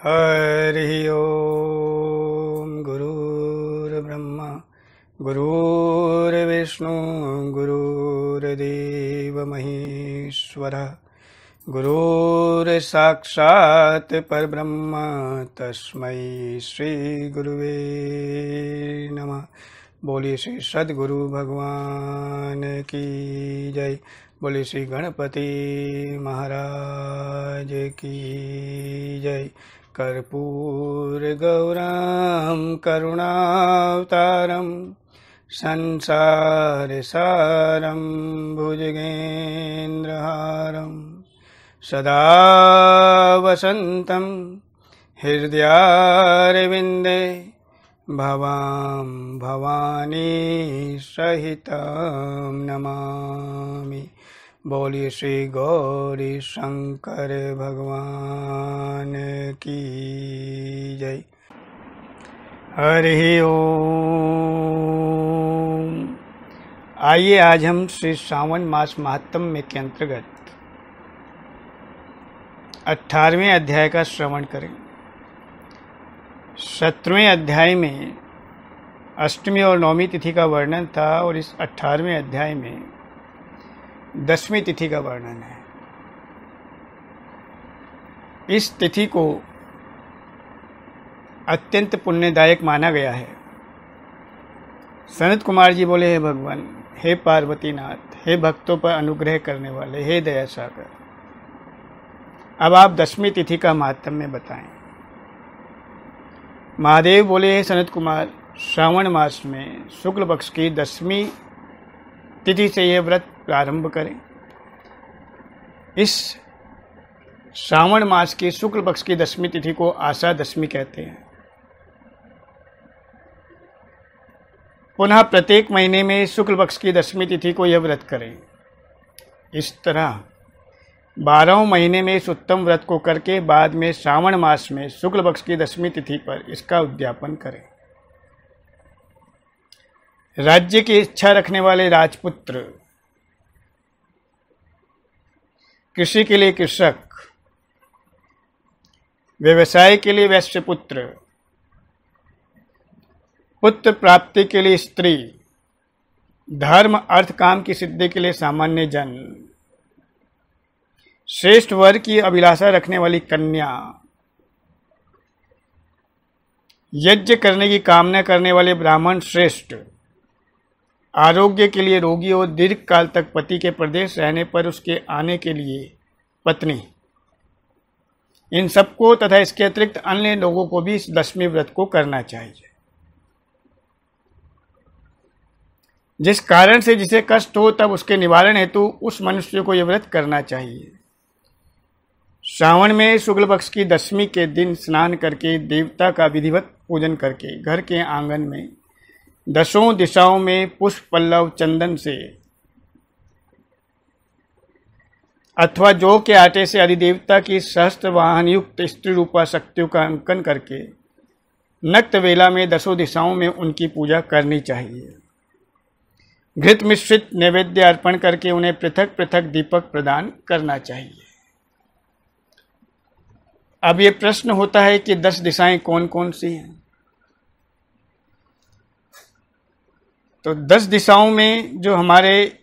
हरि ओम। गुरुर्ब्रह्मा गुरुर्विष्णु गुरुर्देव महेश्वरः गुरुर्साक्षात् परब्रह्म तस्मै श्री गुरुवे नमः। बोलिए श्री सद्गुरु भगवान की जय। बोलिए श्री गणपति महाराज की जय। कर्पूर गौरम करुणावतारम संसार सारम भुजगेन्द्रहारम सदा वसन्तं हृदयारविन्दे भवां भवानी सहितं नमामि। बोलिए श्री गौरी शंकर भगवान की जय। हरि ओम। आइए आज हम श्री श्रावण मास महात्म्य के अंतर्गत 18वें अध्याय का श्रवण करें। 17वें अध्याय में अष्टमी और नवमी तिथि का वर्णन था और इस 18वें अध्याय में 10वीं तिथि का वर्णन है। इस तिथि को अत्यंत पुण्यदायक माना गया है। सनत कुमार जी बोले, हे भगवान, हे पार्वतीनाथ, हे भक्तों पर अनुग्रह करने वाले, हे दया सागर, अब आप 10वीं तिथि का महात्म्य बताएं। महादेव बोले, हे सनत कुमार, श्रावण मास में शुक्ल पक्ष की 10वीं तिथि से यह व्रत प्रारंभ करें। इस श्रावण मास की शुक्ल पक्ष की 10वीं तिथि को आशा दशमी कहते हैं। पुनः प्रत्येक महीने में शुक्ल पक्ष की 10वीं तिथि को यह व्रत करें। इस तरह 12 महीने में इस उत्तम व्रत को करके बाद में श्रावण मास में शुक्ल पक्ष की 10वीं तिथि पर इसका उद्यापन करें। राज्य की इच्छा रखने वाले राजपुत्र, कृषि के लिए कृषक, व्यवसाय के लिए वैश्य पुत्र, पुत्र प्राप्ति के लिए स्त्री, धर्म अर्थ काम की सिद्धि के लिए सामान्य जन, श्रेष्ठ वर की अभिलाषा रखने वाली कन्या, यज्ञ करने की कामना करने वाले ब्राह्मण श्रेष्ठ, आरोग्य के लिए रोगी और दीर्घ काल तक पति के प्रदेश रहने पर उसके आने के लिए पत्नी, इन सबको तथा इसके अतिरिक्त अन्य लोगों को भी इस 10वीं व्रत को करना चाहिए। जिस कारण से जिसे कष्ट हो तब उसके निवारण हेतु उस मनुष्य को यह व्रत करना चाहिए। श्रावण में शुक्ल पक्ष की 10वीं के दिन स्नान करके देवता का विधिवत पूजन करके घर के आंगन में 10 दिशाओं में पुष्प पल्लव चंदन से अथवा जौ के आटे से अधिदेवता की सहस्त्र वाहन युक्त स्त्री रूपा शक्तियों का अंकन करके नक्त वेला में 10 दिशाओं में उनकी पूजा करनी चाहिए। घृत मिश्रित नैवेद्य अर्पण करके उन्हें पृथक पृथक दीपक प्रदान करना चाहिए। अब ये प्रश्न होता है कि 10 दिशाएं कौन कौन सी हैं? तो 10 दिशाओं में जो हमारे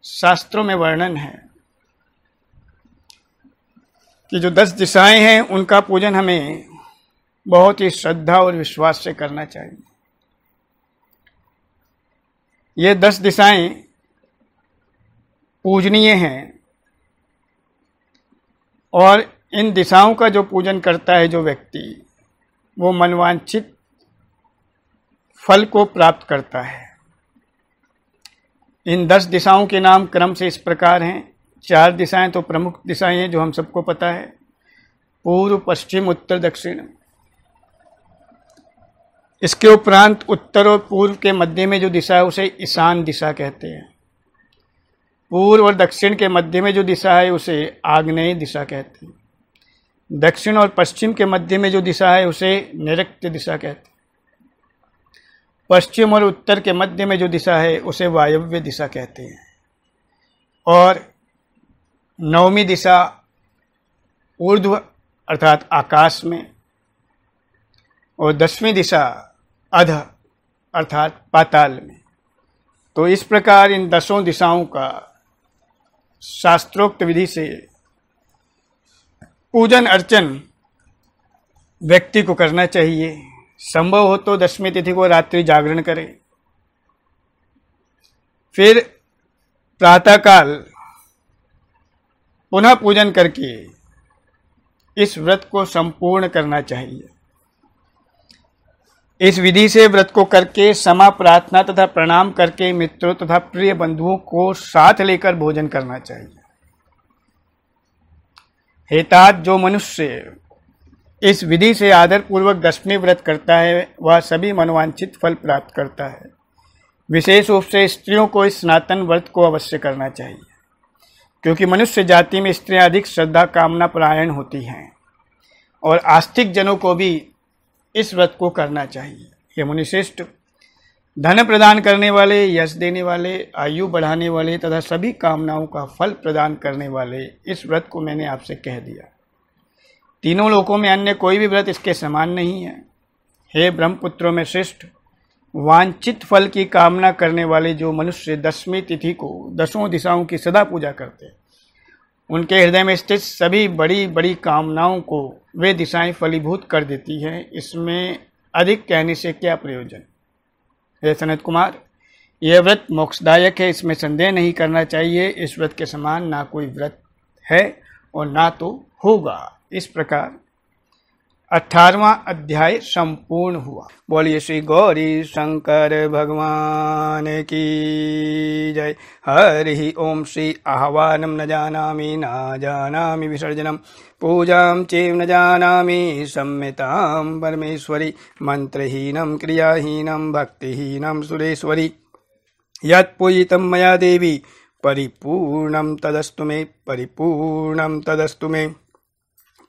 शास्त्रों में वर्णन है कि जो 10 दिशाएं हैं उनका पूजन हमें बहुत ही श्रद्धा और विश्वास से करना चाहिए। ये 10 दिशाएं पूजनीय हैं और इन दिशाओं का जो पूजन करता है जो व्यक्ति, वो मनवांछित फल को प्राप्त करता है। इन 10 दिशाओं के नाम क्रम से इस प्रकार हैं। 4 दिशाएं तो प्रमुख दिशाएं हैं जो हम सबको पता है, पूर्व, पश्चिम, उत्तर, दक्षिण। इसके उपरांत उत्तर और पूर्व के मध्य में जो दिशा है उसे ईशान दिशा कहते हैं। पूर्व और दक्षिण के मध्य में जो दिशा है उसे आग्नेय दिशा कहते हैं। दक्षिण और पश्चिम के मध्य में जो दिशा है उसे नैऋत्य दिशा कहते हैं। पश्चिम और उत्तर के मध्य में जो दिशा है उसे वायव्य दिशा कहते हैं। और नवमी दिशा ऊर्ध्व अर्थात आकाश में, और 10वीं दिशा अध अर्थात पाताल में। तो इस प्रकार इन 10 दिशाओं का शास्त्रोक्त विधि से पूजन अर्चन व्यक्ति को करना चाहिए। संभव हो तो 10वीं तिथि को रात्रि जागरण करें, फिर प्रातःकाल पुनः पूजन करके इस व्रत को संपूर्ण करना चाहिए। इस विधि से व्रत को करके क्षमा प्रार्थना तथा प्रणाम करके मित्रों तथा प्रिय बंधुओं को साथ लेकर भोजन करना चाहिए। हेतात जो मनुष्य इस विधि से आदर पूर्वक 10वीं व्रत करता है वह सभी मनोवांछित फल प्राप्त करता है। विशेष रूप से स्त्रियों को इस सनातन व्रत को अवश्य करना चाहिए, क्योंकि मनुष्य जाति में स्त्रियां अधिक श्रद्धा कामना परायण होती हैं, और आस्तिक जनों को भी इस व्रत को करना चाहिए। ये मुनिश्रेष्ठ धन प्रदान करने वाले, यश देने वाले, आयु बढ़ाने वाले तथा सभी कामनाओं का फल प्रदान करने वाले इस व्रत को मैंने आपसे कह दिया। तीनों लोकों में अन्य कोई भी व्रत इसके समान नहीं है। हे ब्रह्मपुत्रों में श्रेष्ठ, वांछित फल की कामना करने वाले जो मनुष्य 10वीं तिथि को 10 दिशाओं की सदा पूजा करते हैं, उनके हृदय में स्थित सभी बड़ी बड़ी कामनाओं को वे दिशाएं फलीभूत कर देती हैं। इसमें अधिक कहने से क्या प्रयोजन। हे सनत कुमार, यह व्रत मोक्षदायक है, इसमें संदेह नहीं करना चाहिए। इस व्रत के समान ना कोई व्रत है और ना तो होगा। इस प्रकार 18वां अध्याय संपूर्ण हुआ। बोलिए श्री गौरी शंकर भगवान की जय। हरि ओम। श्री आह्वानम न जानामि न जानामि विसर्जनम, पूजां चैव न जानामि सम्यतां परमेश्वरी, मंत्रहीनं क्रियाहीनं भक्तिहीनं सुरेश्वरी, यत् पूजितं मया देवी परिपूर्णं तदस्तु मे, परिपूर्णं तदस्तु मे,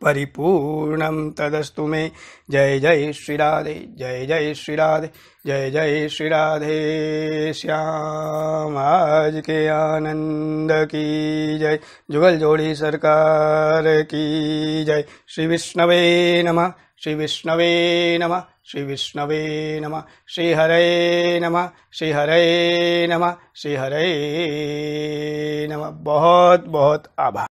परिपूर्णं तदस्तु मे। जय जय श्री राधे, जय जय श्री राधे, जय जय श्री राधे श्याम। आज के आनंद की जय, जुगल जोड़ी सरकार की जय। श्री विष्णवे नमः, श्री विष्णवे नमः, श्री विष्णवे नमः, श्री हरे नमः, श्री हरे नमः, श्री हरे नमः। बहुत बहुत आभार।